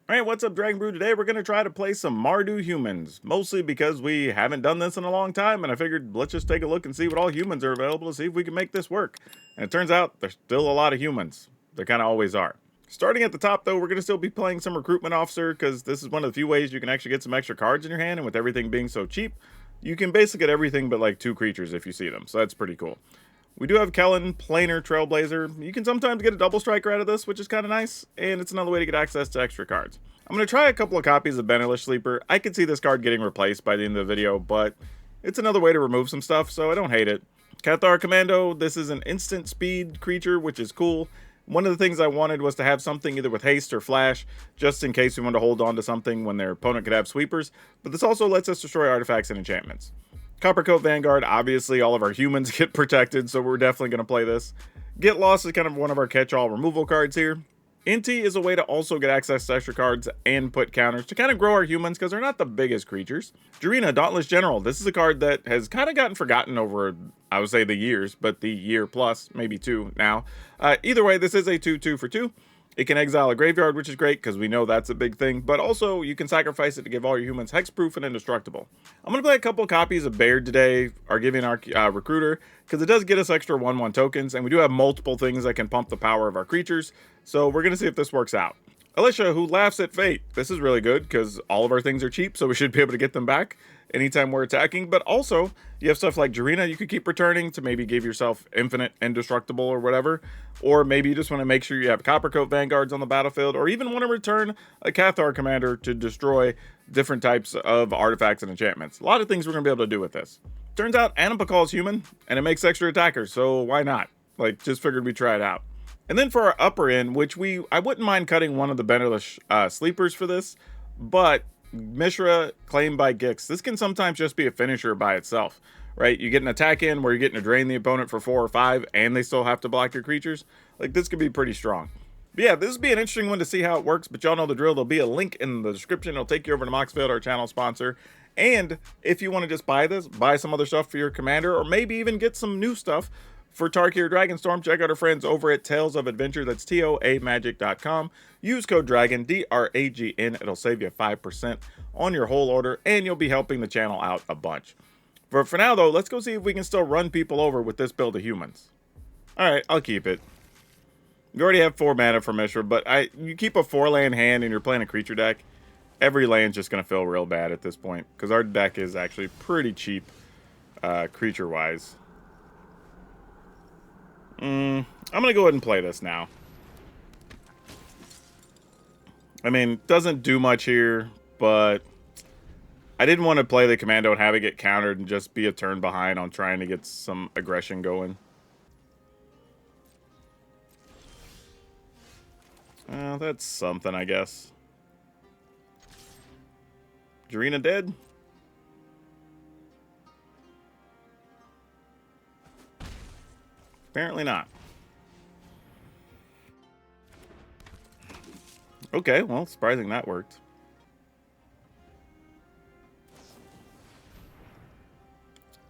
Alright, what's up, Dragon Brew? Today we're going to try to play some Mardu Humans, mostly because we haven't done this in a long time, and I figured let's just take a look and see what all humans are available to see if we can make this work. And it turns out there's still a lot of humans. There kind of always are. Starting at the top, though, we're going to still be playing some Recruitment Officer, because this is one of the few ways you can actually get some extra cards in your hand, and with everything being so cheap, you can basically get everything but like 2 creatures if you see them, so that's pretty cool. We do have Kellen, Planar, Trailblazer. You can sometimes get a double striker out of this, which is kind of nice, and it's another way to get access to extra cards. I'm going to try a couple of copies of Benelish Sleeper. I could see this card getting replaced by the end of the video, but it's another way to remove some stuff, so I don't hate it. Cathar Commando, this is an instant speed creature, which is cool. One of the things I wanted was to have something either with haste or flash, just in case we want to hold on to something when their opponent could have sweepers, but this also lets us destroy artifacts and enchantments. Coppercoat Vanguard, obviously all of our humans get protected, so we're definitely going to play this. Get Lost is kind of one of our catch-all removal cards here. Inti is a way to also get access to extra cards and put counters to kind of grow our humans because they're not the biggest creatures. Jarina, Dauntless General, this is a card that has kind of gotten forgotten over, I would say, the years, but the year plus, maybe 2 now. Either way, this is a 2/2 for 2. It can exile a graveyard, which is great because we know that's a big thing, but also you can sacrifice it to give all your humans hexproof and indestructible. I'm going to play a couple copies of Baird today, our giving our recruiter, because it does get us extra 1/1 tokens, and we do have multiple things that can pump the power of our creatures, so we're going to see if this works out. Alicia, who laughs at fate. This is really good because all of our things are cheap, so we should be able to get them back anytime we're attacking, but also you have stuff like Jarina you could keep returning to maybe give yourself infinite indestructible or whatever, or maybe you just want to make sure you have Coppercoat Vanguards on the battlefield, or even want to return a Cathar Commander to destroy different types of artifacts and enchantments. A lot of things we're going to be able to do with this. Turns out Anima is human, and it makes extra attackers, so why not? Like, just figured we'd try it out. And then for our upper end, which I wouldn't mind cutting one of the Benelish sleepers for this, but Mishra, Claimed by Gix. This can sometimes just be a finisher by itself, right? You get an attack in where you're getting to drain the opponent for 4 or 5, and they still have to block your creatures. Like, this could be pretty strong. But yeah, this would be an interesting one to see how it works, but y'all know the drill. There'll be a link in the description. It'll take you over to Moxfield, our channel sponsor. And if you want to just buy this, buy some other stuff for your commander, or maybe even get some new stuff for Tarkir Dragonstorm, check out our friends over at Tales of Adventure. That's TOAMagic.com. Use code DRAGON, DRAGN. It'll save you 5% on your whole order, and you'll be helping the channel out a bunch. But for now, though, let's go see if we can still run people over with this build of humans. Alright, I'll keep it. You already have 4 mana for Mishra, but you keep a 4-land hand and you're playing a creature deck, every land's just going to feel real bad at this point, because our deck is actually pretty cheap creature-wise. I'm going to go ahead and play this now. I mean, doesn't do much here, but I didn't want to play the commando and have it get countered and just be a turn behind on trying to get some aggression going. That's something, I guess. Jarina dead? Apparently not. Okay, well, surprising that worked.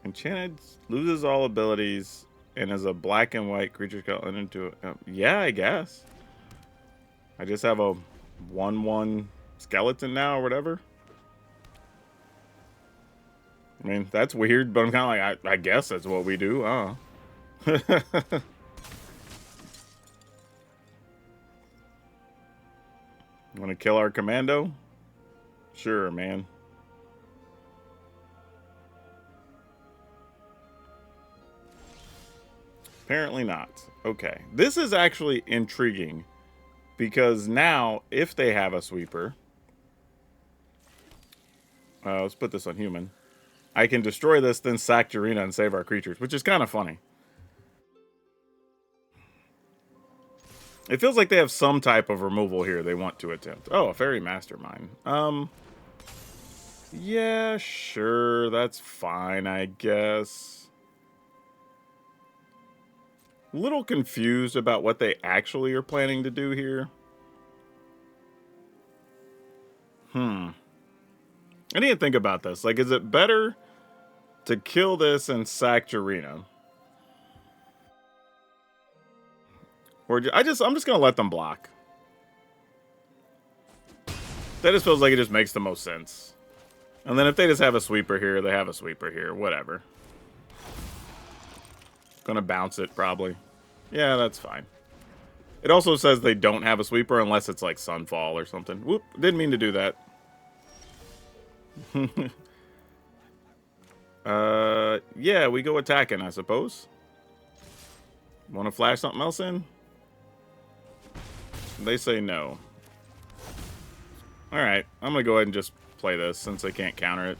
Enchanted loses all abilities and is a black and white creature skeleton into it. Yeah, I guess. I just have a 1/1 skeleton now or whatever. I mean, that's weird, but I'm kind of like, I guess that's what we do. Want to kill our commando? Sure, man. Apparently not. Okay. This is actually intriguing, because now, if they have a sweeper... let's put this on human. I can destroy this, then sack Jarina and save our creatures, which is kind of funny. It feels like they have some type of removal here they want to attempt. Oh, a Fairy Mastermind. Yeah, sure, that's fine, I guess. A little confused about what they actually are planning to do here. I need to think about this. Like, is it better to kill this and sack Jarina? Or I'm just gonna let them block. That just feels like it just makes the most sense. And then if they just have a sweeper here, they have a sweeper here. Whatever. Gonna bounce it, probably. Yeah, that's fine. It also says they don't have a sweeper unless it's like Sunfall or something. Whoop, didn't mean to do that. Yeah, we go attacking, I suppose. Want to flash something else in? They say no. Alright, I'm going to go ahead and just play this since they can't counter it.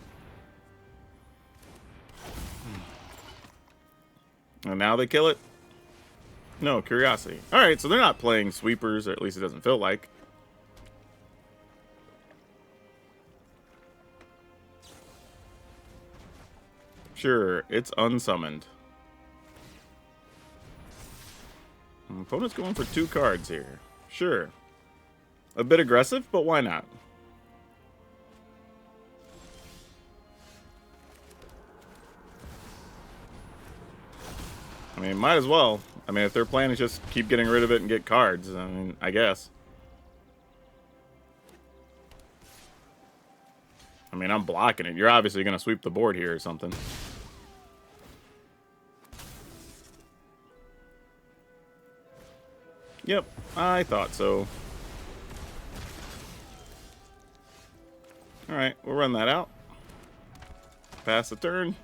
And now they kill it? No, curiosity. Alright, so they're not playing sweepers, or at least it doesn't feel like. Sure, it's unsummoned. Opponent's going for 2 cards here. Sure. A bit aggressive, but why not? I mean, might as well. I mean, if their plan is just keep getting rid of it and get cards, I mean, I guess. I mean, I'm blocking it. You're obviously going to sweep the board here or something. Yep, I thought so. Alright, we'll run that out. Pass the turn.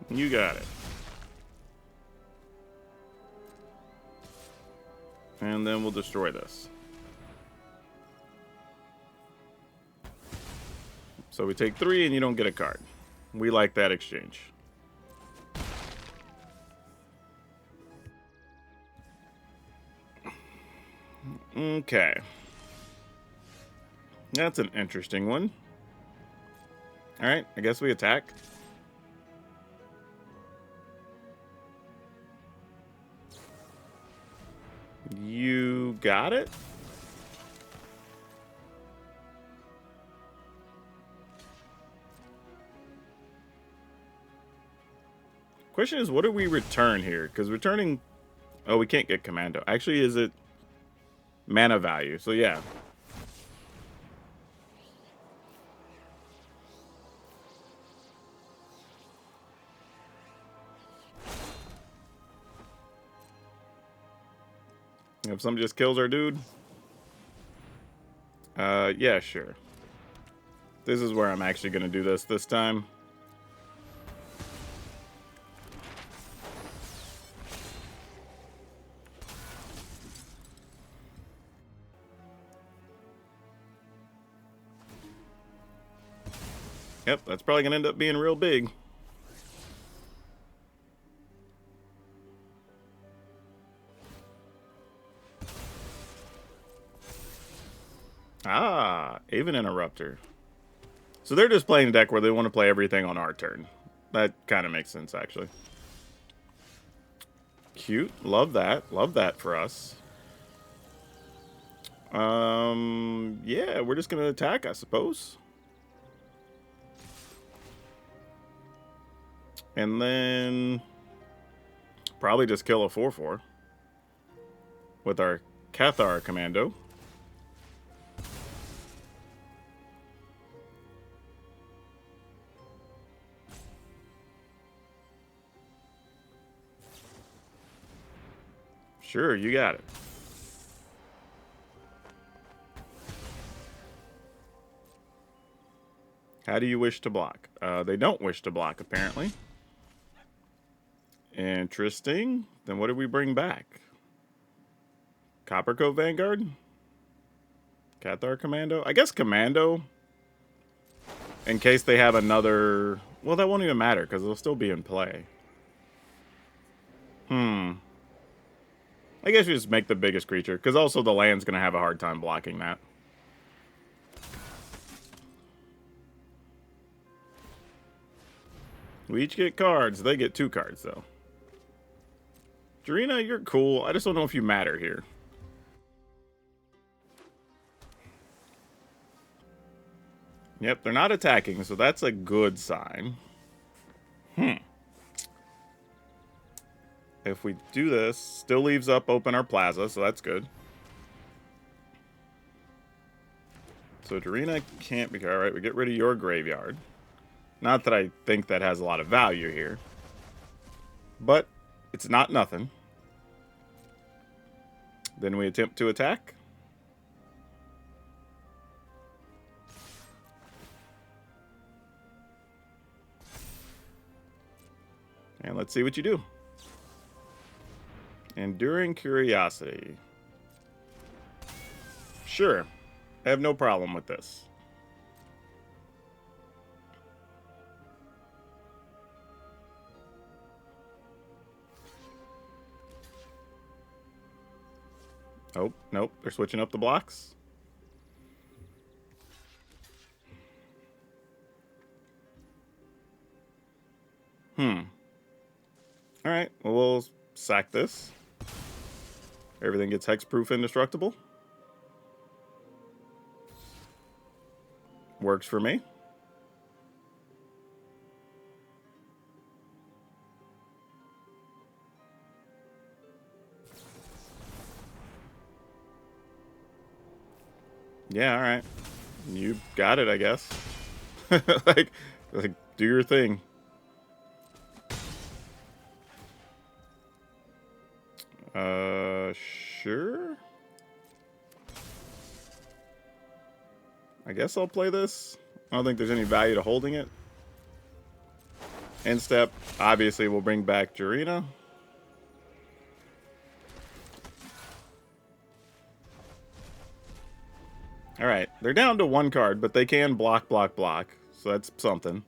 You got it. And then we'll destroy this. So we take 3 and you don't get a card. We like that exchange. Okay. That's an interesting one. Alright, I guess we attack. You got it? Question is, what do we return here? Because returning... Oh, we can't get commando. Actually, is it mana value? So, yeah. If somebody just kills our dude? Yeah, sure. This is where I'm actually going to do this time. Yep, that's probably going to end up being real big. Ah, Aven Interrupter. So they're just playing a deck where they want to play everything on our turn. That kind of makes sense, actually. Cute. Love that. Love that for us. Yeah, we're just going to attack, I suppose. And then probably just kill a 4/4 with our Cathar Commando. Sure, you got it. How do you wish to block? They don't wish to block, apparently. Interesting. Then what did we bring back? Coppercoat Vanguard? Cathar Commando? I guess Commando. In case they have another... Well, that won't even matter, because it'll still be in play. I guess you just make the biggest creature, because also the land's going to have a hard time blocking that. We each get cards. They get 2 cards, though. Jarina, you're cool. I just don't know if you matter here. Yep, they're not attacking, so that's a good sign. if we do this, still leaves up open our plaza, so that's good. So Darina can't be... Alright, we get rid of your graveyard. Not that I think that has a lot of value here. But it's not nothing. Then we attempt to attack. And let's see what you do. Enduring Curiosity. Sure. I have no problem with this. Oh, nope. They're switching up the blocks. Alright, well, we'll sack this. Everything gets hexproof indestructible. Works for me. Yeah, alright. You got it, I guess. like, do your thing. Sure. I guess I'll play this. I don't think there's any value to holding it. End step, obviously, we'll bring back Jarina. Alright, they're down to one card, but they can block. So that's something.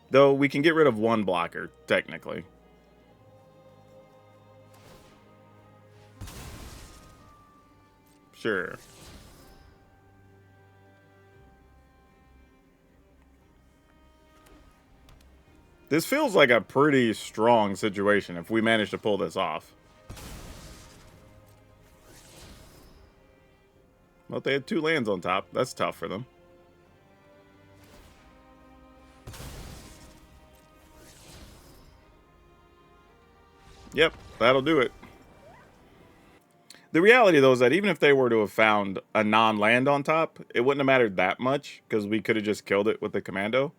Though we can get rid of one blocker, technically. Sure. This feels like a pretty strong situation if we manage to pull this off. Well, they had 2 lands on top. That's tough for them. Yep, that'll do it. The reality, though, is that even if they were to have found a non-land on top, it wouldn't have mattered that much, because we could have just killed it with the commando.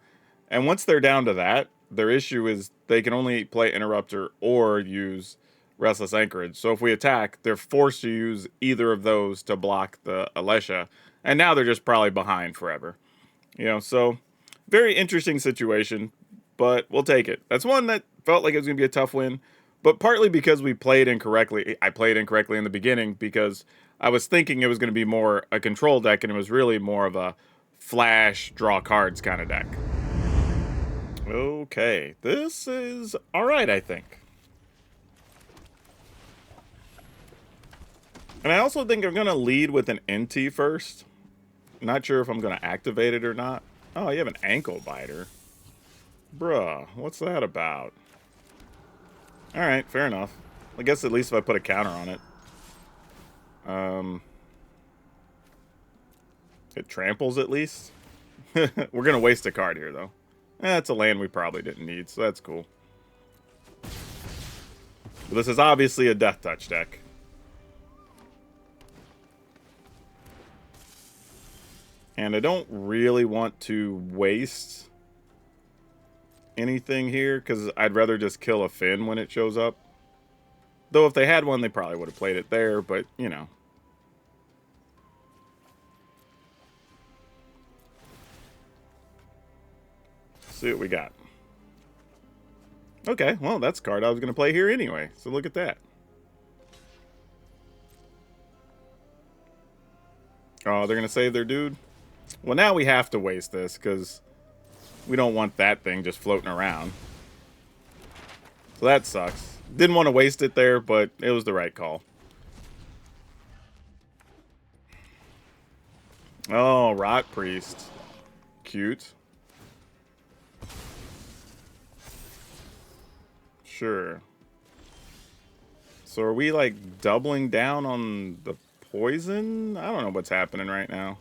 And once they're down to that, their issue is they can only play Interrupter or use Restless Anchorage. So if we attack, they're forced to use either of those to block the Alesha. And now they're just probably behind forever. You know, so very interesting situation, but we'll take it. That's one that felt like it was going to be a tough win. But partly because we played incorrectly. I played incorrectly in the beginning because I was thinking it was going to be more a control deck, and it was really more of a flash, draw cards kind of deck. Okay, this is alright, I think. And I also think I'm going to lead with an NT first. Not sure if I'm going to activate it or not. Oh, you have an ankle biter. Bruh, what's that about? Alright, fair enough. I guess at least if I put a counter on it. It tramples at least. We're going to waste a card here, though. It's a land we probably didn't need, so that's cool. But this is obviously a Death Touch deck. And I don't really want to waste anything here, because I'd rather just kill a Finn when it shows up. Though if they had one, they probably would have played it there, but, you know. See what we got. Okay, well, that's a card I was going to play here anyway, so look at that. Oh, they're going to save their dude? Well, now we have to waste this, because we don't want that thing just floating around. So that sucks. Didn't want to waste it there, but it was the right call. Oh, Rot Priest. Cute. Sure. So are we, like, doubling down on the poison? I don't know what's happening right now.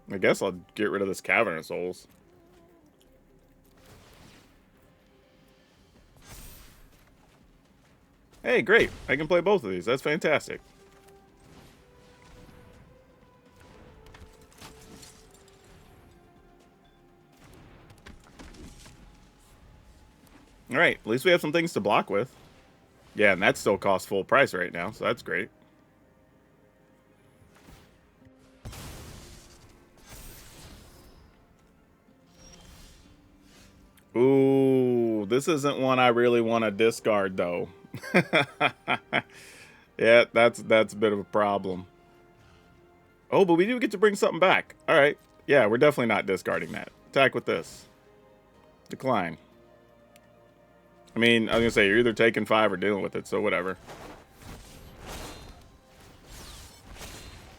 I guess I'll get rid of this Cavern of Souls. Hey, great. I can play both of these. That's fantastic. All right, at least we have some things to block with. Yeah, and that still costs full price right now, so that's great. Ooh, this isn't one I really want to discard, though. Yeah, that's a bit of a problem. Oh, but we do get to bring something back. All right. Yeah, we're definitely not discarding that. Attack with this. Decline. I mean, I was going to say, you're either taking 5 or dealing with it, so whatever.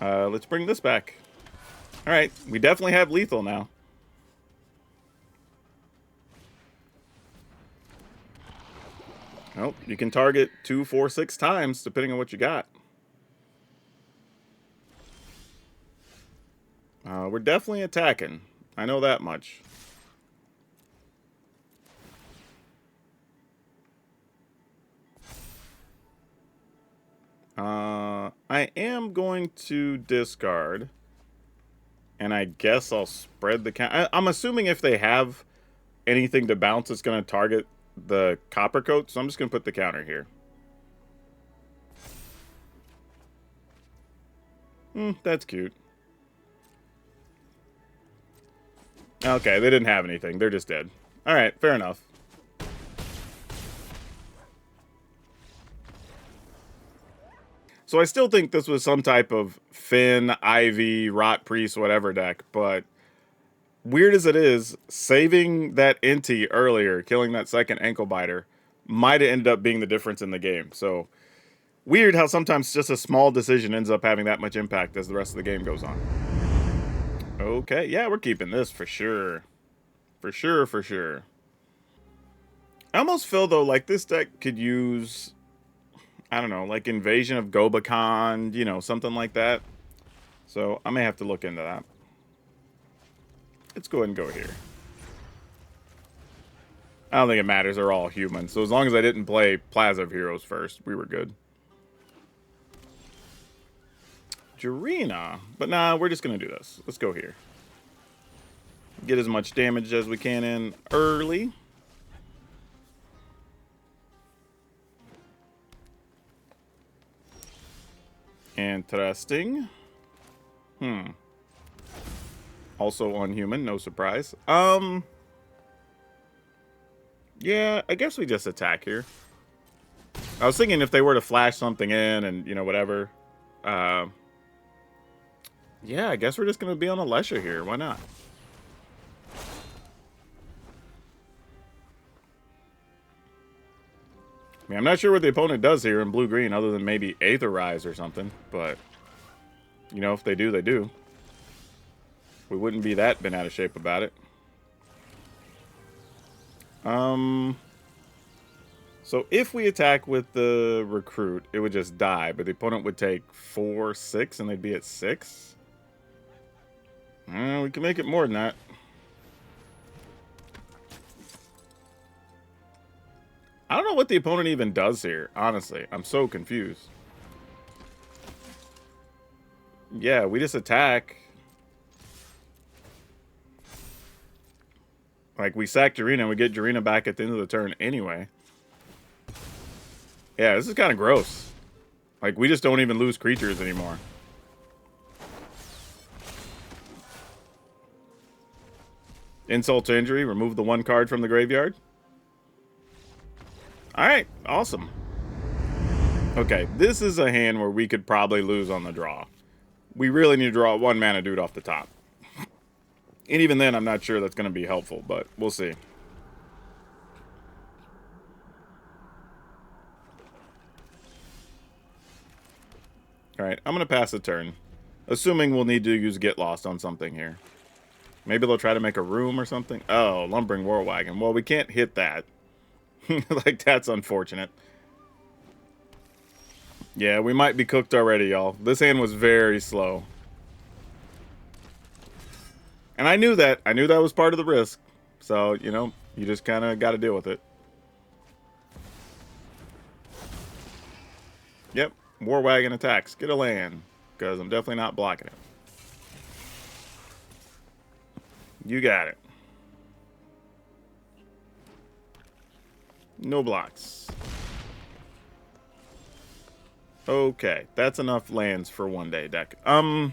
Let's bring this back. All right, we definitely have lethal now. Oh, you can target 2, 4, 6 times, depending on what you got. We're definitely attacking. I know that much. I am going to discard. And I guess I'll spread the count. I'm assuming if they have anything to bounce, it's going to target the copper coat. So I'm just going to put the counter here. That's cute. Okay, they didn't have anything. They're just dead. All right, fair enough. So I still think this was some type of Finn, Ivy, Rot Priest, whatever deck, but weird as it is, saving that Inti earlier, killing that second ankle biter, might have ended up being the difference in the game. So weird how sometimes just a small decision ends up having that much impact as the rest of the game goes on. Okay, yeah, we're keeping this for sure. For sure, for sure. I almost feel, though, like this deck could use, I don't know, like Invasion of Gobakhan, you know, something like that. So I may have to look into that. Let's go ahead and go here. I don't think it matters. They're all humans. So as long as I didn't play Plaza of Heroes first, we were good. Jarina. But nah, we're just going to do this. Let's go here. Get as much damage as we can in early. Interesting. Also unhuman, no surprise. Yeah, I guess we just attack here. I was thinking if they were to flash something in and, you know, whatever. Yeah, I guess we're just going to be on a Lesha here. Why not? I mean, I'm not sure what the opponent does here in blue-green other than maybe Aetherize or something. But, you know, if they do, they do. We wouldn't be that bent out of shape about it. So if we attack with the recruit, it would just die, but the opponent would take 4, 6, and they'd be at 6. We can make it more than that. I don't know what the opponent even does here, honestly. I'm so confused. Yeah, we just attack. Like, we sack Jarina, and we get Jarina back at the end of the turn anyway. Yeah, this is kind of gross. Like, we just don't even lose creatures anymore. Insult to injury, remove the 1 card from the graveyard. Alright, awesome. Okay, this is a hand where we could probably lose on the draw. We really need to draw 1 mana dude off the top. And even then, I'm not sure that's going to be helpful, but we'll see. Alright, I'm going to pass the turn. Assuming we'll need to use Get Lost on something here. Maybe they'll try to make a room or something. Oh, Lumbering War Wagon. Well, we can't hit that. Like, that's unfortunate. Yeah, we might be cooked already, y'all. This hand was very slow. And I knew that. I knew that was part of the risk. So, you know, you just kind of got to deal with it. Yep. War Wagon attacks. Get a land. Because I'm definitely not blocking it. You got it. No blocks. Okay. That's enough lands for one day deck. I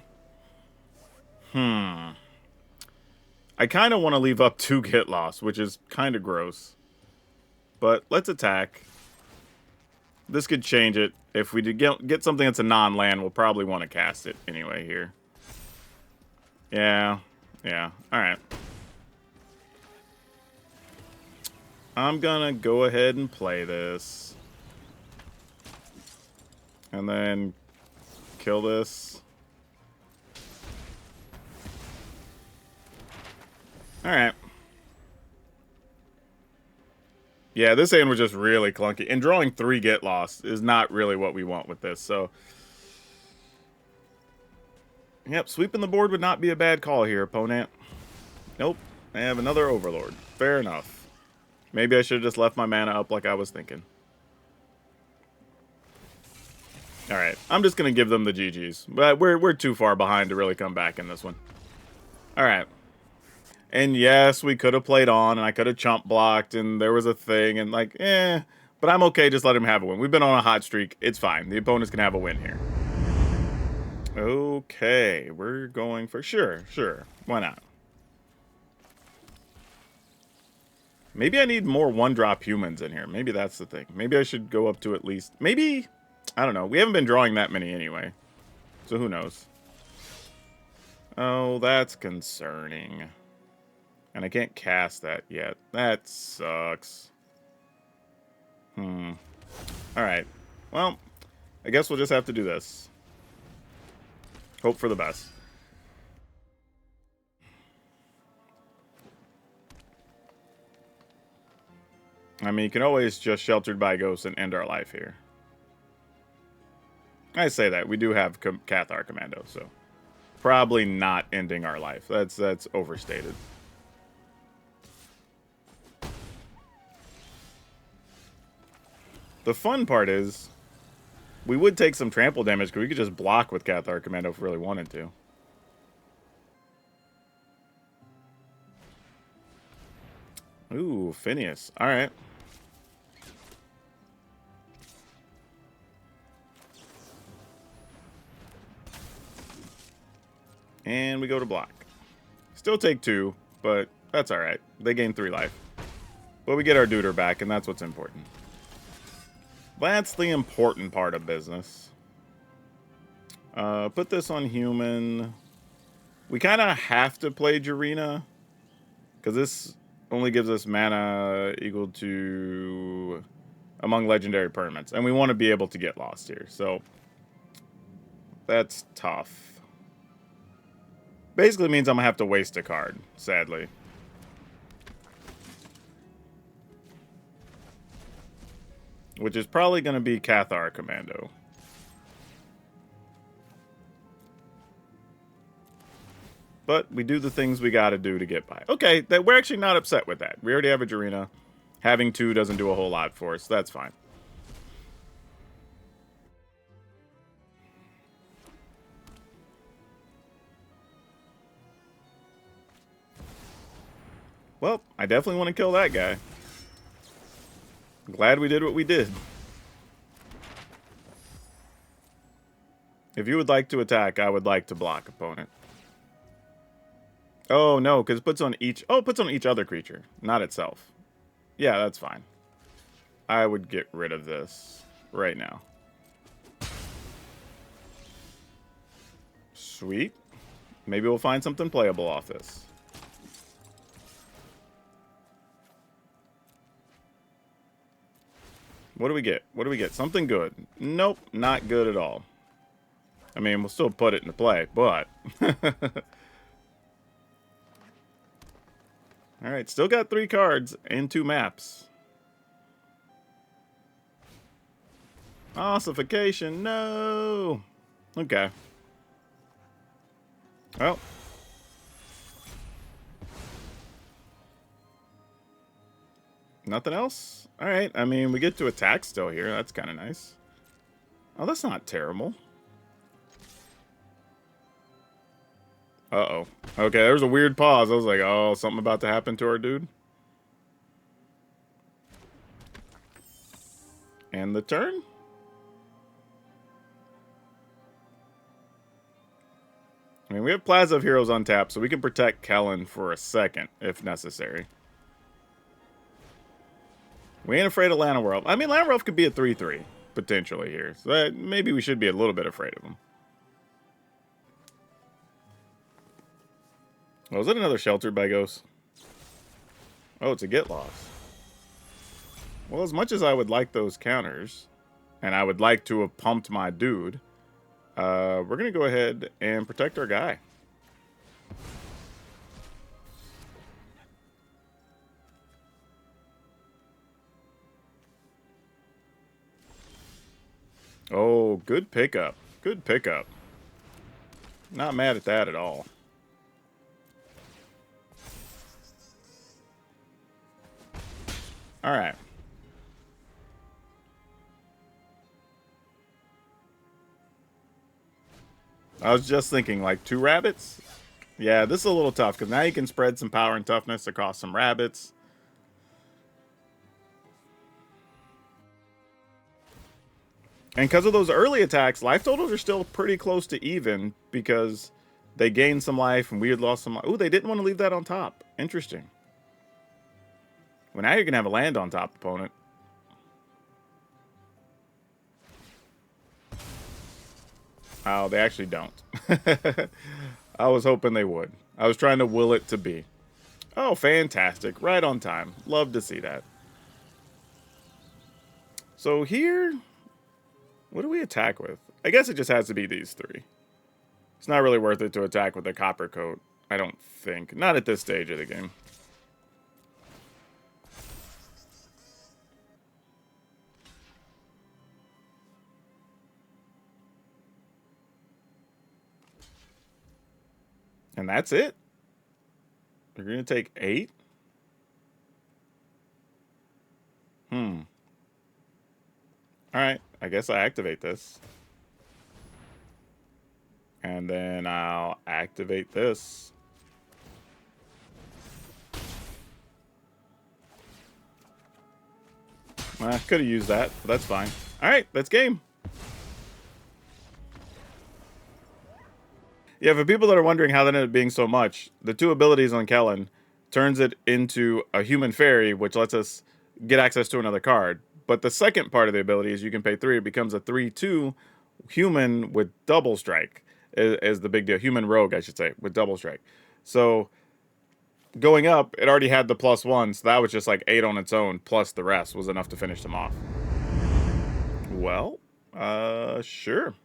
kind of want to leave up 2 get lost, which is kind of gross. But let's attack. This could change it. If we get something that's a non-land, we'll probably want to cast it anyway here. Yeah. Yeah. Alright. I'm gonna go ahead and play this. And then kill this. Alright. Yeah, this hand was just really clunky. And drawing 3 get lost is not really what we want with this, so... Yep, sweeping the board would not be a bad call here, opponent. Nope. I have another Overlord. Fair enough. Maybe I should have just left my mana up like I was thinking. Alright, I'm just going to give them the GGs. But we're too far behind to really come back in this one. Alright. And yes, we could have played on, and I could have chump blocked, and there was a thing, and like, but I'm okay, just let him have a win. We've been on a hot streak. It's fine. The opponents can have a win here. Okay, we're going for sure. Why not? Maybe I need more 1-drop humans in here. Maybe that's the thing. Maybe I should go up to at least... Maybe... I don't know. We haven't been drawing that many anyway. So who knows? Oh, that's concerning. And I can't cast that yet. That sucks. Alright. Well, I guess we'll just have to do this. Hope for the best. I mean, you can always just Sheltered by Ghosts and end our life here. I say that. We do have Cathar Commando, so... Probably not ending our life. That's overstated. The fun part is... We would take some trample damage, because we could just block with Cathar Commando if we really wanted to. Ooh, Phineas. Alright. And we go to block. Still take 2, but that's alright. They gain 3 life. But we get our Deuter back, and that's what's important. That's the important part of business. Put this on human. We kind of have to play Jarina, because this only gives us mana equal to among legendary permanents. And we want to be able to get lost here, so that's tough. Basically means I'm going to have to waste a card, sadly. Which is probably going to be Cathar Commando. But we do the things we got to do to get by. Okay, we're actually not upset with that. We already have a Jarina. Having 2 doesn't do a whole lot for us. That's fine. Well, I definitely want to kill that guy. Glad we did what we did. If you would like to attack, I would like to block, opponent. Oh, no, because it puts on each... Oh, it puts on each other creature, not itself. Yeah, that's fine. I would get rid of this right now. Sweet. Maybe we'll find something playable off this. What do we get? What do we get? Something good. Nope, not good at all. I mean, we'll still put it into play, but... Alright, still got 3 cards and 2 maps. Ossification, no! Okay. Well. Nothing else? Alright, I mean, we get to attack still here. That's kind of nice. Oh, that's not terrible. Uh-oh. Okay, there was a weird pause. I was like, oh, something about to happen to our dude. And the turn? I mean, we have Plaza of Heroes on tap, so we can protect Kellen for a second, if necessary. We ain't afraid of Lana World. I mean, Lana World could be a 3-3, potentially, here. So maybe we should be a little bit afraid of him. Oh, is it another Sheltered by Ghost? Oh, it's a Get Lost. Well, as much as I would like those counters, and I would like to have pumped my dude, we're going to go ahead and protect our guy. Oh, good pickup. Good pickup. Not mad at that at all. All right. I was just thinking, like, 2 rabbits? Yeah, this is a little tough, because now you can spread some power and toughness across some rabbits. And because of those early attacks, life totals are still pretty close to even, because they gained some life and we had lost some life. Ooh, they didn't want to leave that on top. Interesting. Well, now you're going to have a land on top opponent. Oh, they actually don't. I was hoping they would. I was trying to will it to be. Oh, fantastic. Right on time. Love to see that. So here, what do we attack with? I guess it just has to be these 3. It's not really worth it to attack with a Copper Coat, I don't think. Not at this stage of the game. And that's it. We're going to take 8. Alright, I guess I activate this. And then I'll activate this. I could have used that, but that's fine. Alright, that's game. Yeah, for people that are wondering how that ended up being so much, the 2 abilities on Kellen turns it into a human fairy, which lets us get access to another card. But the second part of the ability is you can pay 3. It becomes a 3/2 human with double strike, is the big deal. Human rogue, I should say, with double strike. So going up, it already had the +1, so that was just like 8 on its own, plus the rest was enough to finish them off. Well, sure.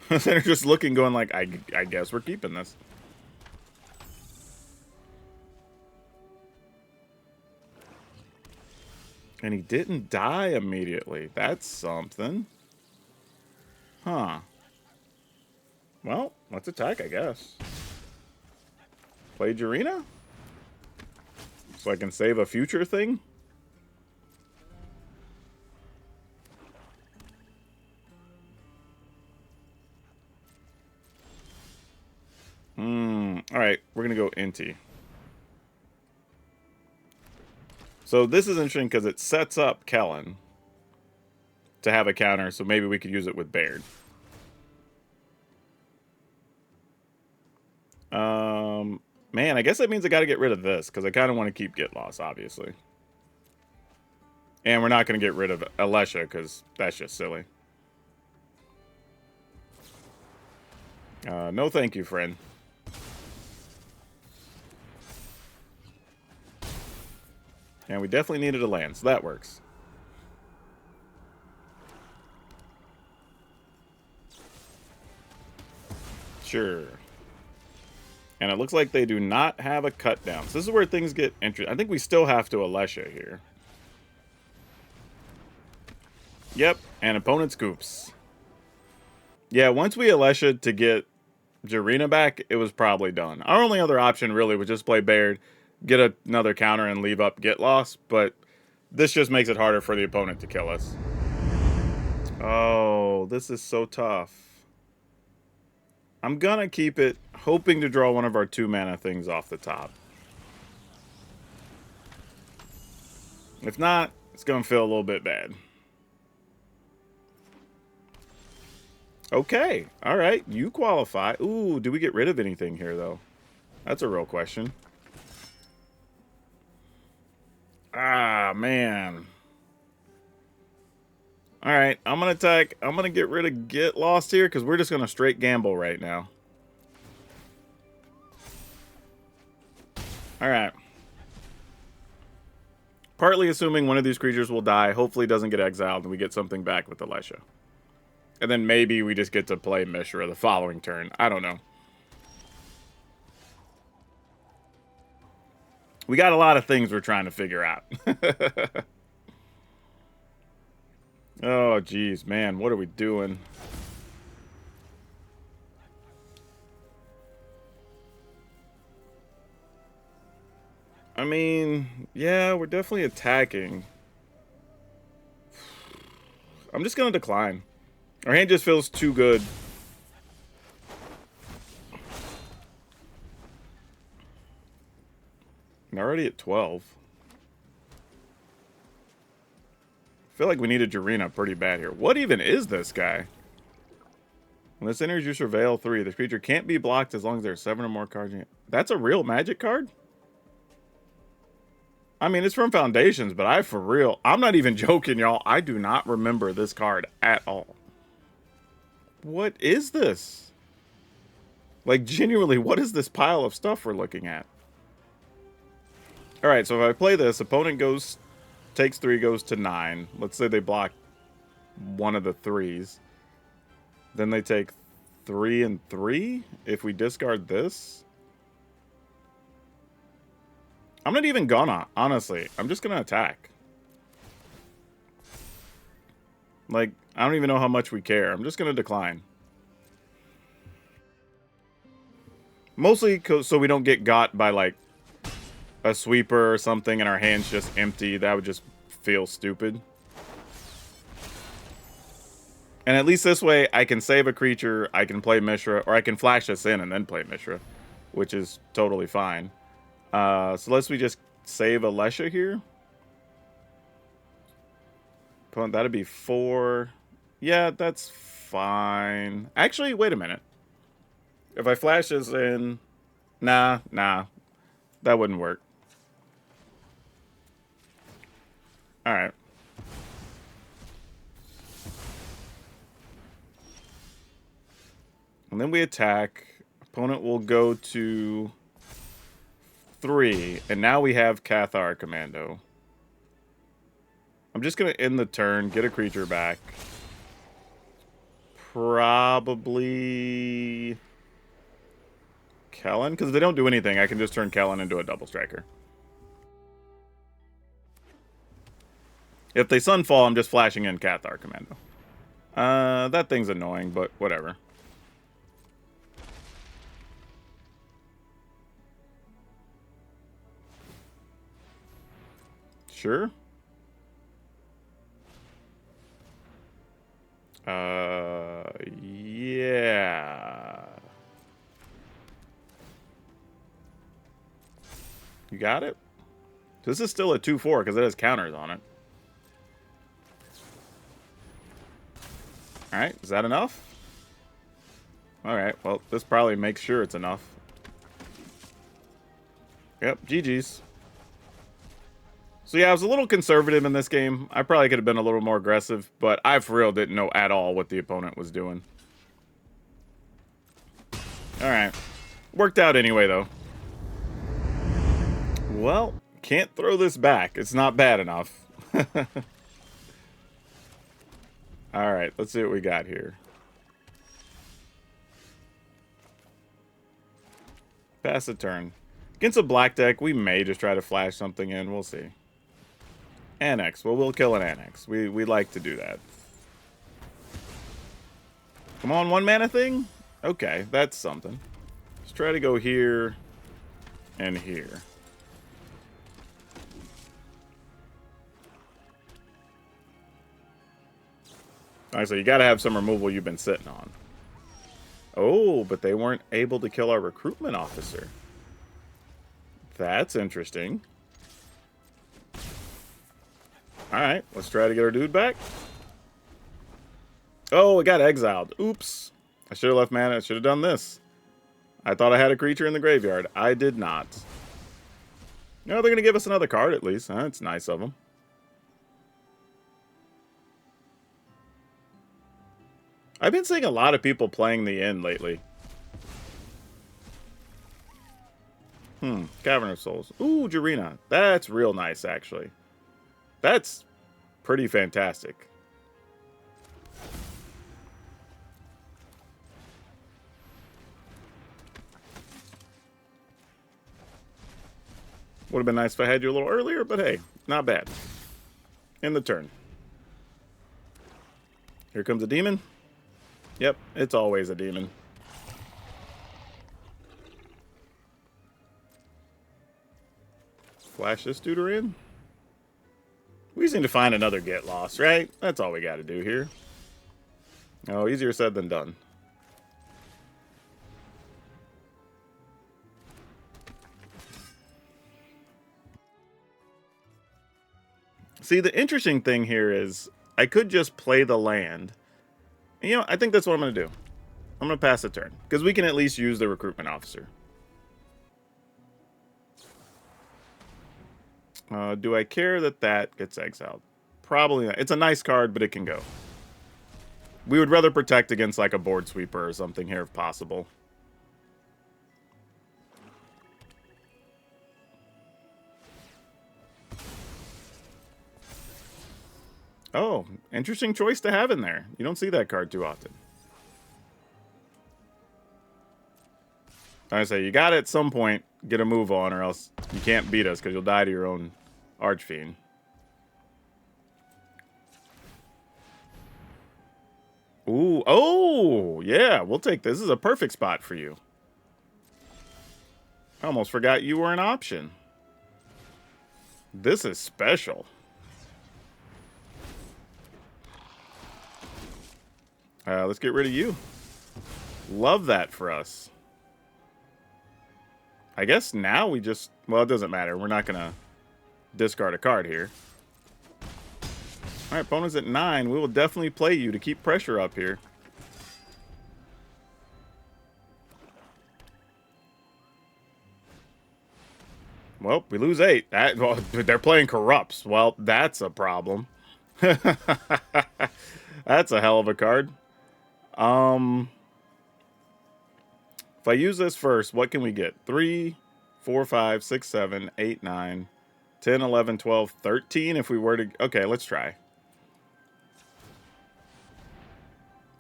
They're just looking, going like, I guess we're keeping this. And he didn't die immediately. That's something. Huh. Well, let's attack, I guess. Play Arena? So I can save a future thing? Alright, we're going to go Inti. So this is interesting because it sets up Kellen to have a counter, so maybe we could use it with Baird. Man, I guess that means I got to get rid of this, because I kind of want to keep Get Lost, obviously. And we're not going to get rid of Alesha, because that's just silly. No thank you, friend. And we definitely needed a land, so that works. Sure. And it looks like they do not have a cut down. So this is where things get interesting. I think we still have to Alesha here. Yep, and opponent scoops. Yeah, once we Alesha to get Jarina back, it was probably done. Our only other option really was just play Baird, get another counter, and leave up Get Lost, but this just makes it harder for the opponent to kill us. Oh, this is so tough. I'm gonna keep it, hoping to draw one of our 2-mana things off the top. If not, it's gonna feel a little bit bad. Okay, alright, you qualify. Ooh, do we get rid of anything here, though? That's a real question. Ah, man. Alright, I'm gonna attack. I'm gonna get rid of Get Lost here, because we're just gonna straight gamble right now. Alright. Partly assuming one of these creatures will die, hopefully doesn't get exiled, and we get something back with Elisha. And then maybe we just get to play Mishra the following turn. I don't know. We got a lot of things we're trying to figure out. Oh, geez, man. What are we doing? I mean, yeah, we're definitely attacking. I'm just going to decline. Our hand just feels too good. I'm already at 12. I feel like we need a Jarena pretty bad here. What even is this guy? When this enters, you surveil 3. This creature can't be blocked as long as there are 7 or more cards in it. That's a real Magic card? I mean, it's from Foundations, but for real, I'm not even joking, y'all. I do not remember this card at all. What is this? Like, genuinely, what is this pile of stuff we're looking at? Alright, so if I play this, opponent takes 3, goes to 9. Let's say they block one of the 3s. Then they take 3 and 3 if we discard this. I'm not even gonna, honestly. I'm just gonna attack. Like, I don't even know how much we care. I'm just gonna decline. Mostly so we don't get got by, like, a sweeper or something and our hand's just empty. That would just feel stupid. And at least this way, I can save a creature, I can play Mishra, or I can flash us in and then play Mishra, which is totally fine. So let's just save Elisha here. That'd be 4. Yeah, that's fine. Actually, wait a minute. If I flash this in... Nah. That wouldn't work. Alright. And then we attack. Opponent will go to 3. And now we have Cathar Commando. I'm just going to end the turn, get a creature back. Probably Kellen, because if they don't do anything, I can just turn Kellen into a double striker. If they Sunfall, I'm just flashing in Cathar Commando. That thing's annoying, but whatever. Sure. Yeah. You got it? This is still a 2/4 because it has counters on it. Alright, is that enough? Alright, well, this probably makes sure it's enough. Yep, GG's. So yeah, I was a little conservative in this game. I probably could have been a little more aggressive, but I for real didn't know at all what the opponent was doing. Alright. Worked out anyway, though. Well, can't throw this back. It's not bad enough. Alright, let's see what we got here. Pass a turn. Against a black deck, we may just try to flash something in. We'll see. Annex. Well, we'll kill an Annex. We like to do that. Come on, 1-mana thing? Okay, that's something. Let's try to go here and here. Alright, so you gotta have some removal you've been sitting on. Oh, but they weren't able to kill our recruitment officer. That's interesting. Alright, let's try to get our dude back. Oh, it got exiled. Oops. I should have left mana. I should have done this. I thought I had a creature in the graveyard. I did not. No, they're going to give us another card at least. That's nice of them. I've been seeing a lot of people playing the Inn lately. Cavern of Souls. Ooh, Jarina. That's real nice, actually. That's pretty fantastic. Would have been nice if I had you a little earlier, but hey, not bad. In the turn. Here comes a demon. Yep, it's always a demon. Flash this dude in. We just need to find another get lost, right? That's all we got to do here. Oh, easier said than done. See, the interesting thing here is I could just play the land. And, you know, I think that's what I'm going to do. I'm going to pass the turn because we can at least use the recruitment officer. Do I care that that gets exiled? Probably not. It's a nice card, but it can go. We would rather protect against like a board sweeper or something here if possible. Oh, interesting choice to have in there. You don't see that card too often. I say, you got to at some point get a move on or else you can't beat us because you'll die to your own Archfiend. Ooh, oh, yeah, we'll take this. This is a perfect spot for you. I almost forgot you were an option. This is special. Let's get rid of you. Love that for us. I guess now we just... Well, it doesn't matter. We're not going to discard a card here. Alright, opponent's at 9. We will definitely play you to keep pressure up here. Well, we lose 8. Well, they're playing Corrupts. Well, that's a problem. That's a hell of a card. If I use this first, what can we get? 3, 4, 5, 6, 7, 8, 9, 10, 11, 12, 13 if we were to... Okay, let's try.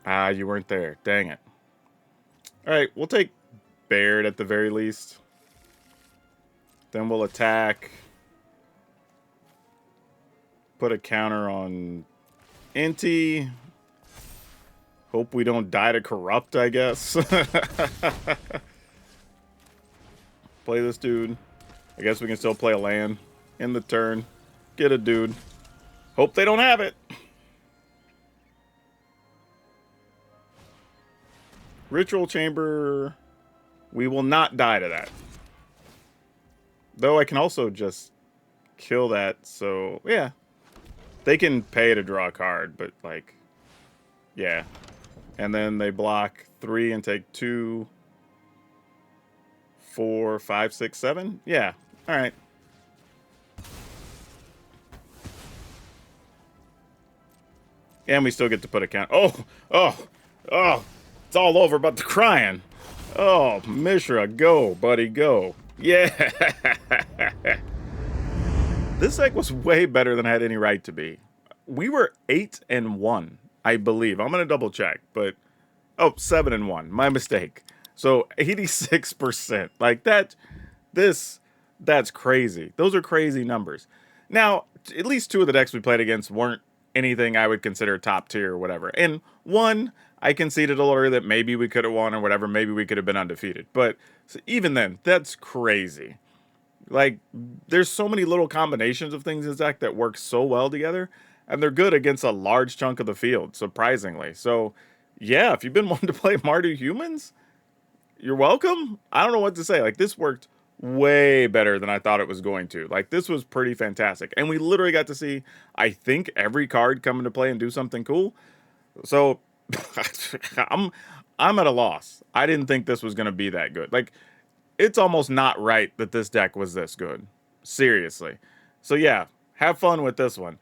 Ah, you weren't there. Dang it. Alright, we'll take Baird at the very least. Then we'll attack. Put a counter on Inti. Hope we don't die to Corrupt, I guess. Play this dude. I guess we can still play a land in the turn. Get a dude. Hope they don't have it. Ritual Chamber. We will not die to that. Though I can also just kill that, so yeah. They can pay to draw a card, but like, yeah. And then they block 3 and take 2, 4, 5, 6, 7. Yeah. All right. And we still get to put a count. Oh. It's all over but the crying. Oh, Mishra, go, buddy, go. Yeah. This deck was way better than I had any right to be. We were 8-1. I believe. I'm going to double check, but... Oh, 7-1. My mistake. So, 86%. Like, that's crazy. Those are crazy numbers. Now, at least 2 of the decks we played against weren't anything I would consider top tier or whatever. And 1, I conceded a little earlier that maybe we could have won or whatever. Maybe we could have been undefeated. But so even then, that's crazy. Like, there's so many little combinations of things in this deck that work so well together. and they're good against a large chunk of the field, surprisingly. So, yeah, if you've been wanting to play Mardu Humans, you're welcome. I don't know what to say. Like, this worked way better than I thought it was going to. Like, this was pretty fantastic. And we literally got to see, I think, every card come into play and do something cool. So, I'm at a loss. I didn't think this was going to be that good. Like, it's almost not right that this deck was this good. Seriously. So, yeah, have fun with this one.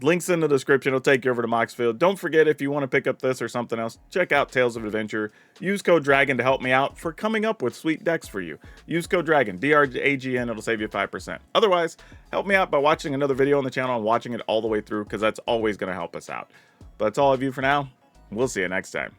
Links in the description. It'll take you over to Moxfield. Don't forget, if you want to pick up this or something else, check out Tales of Adventure. Use code DRAGON to help me out for coming up with sweet decks for you. Use code DRAGON, DRAGN. It'll save you 5%. Otherwise, help me out by watching another video on the channel and watching it all the way through, because that's always going to help us out. But that's all of you for now. We'll see you next time.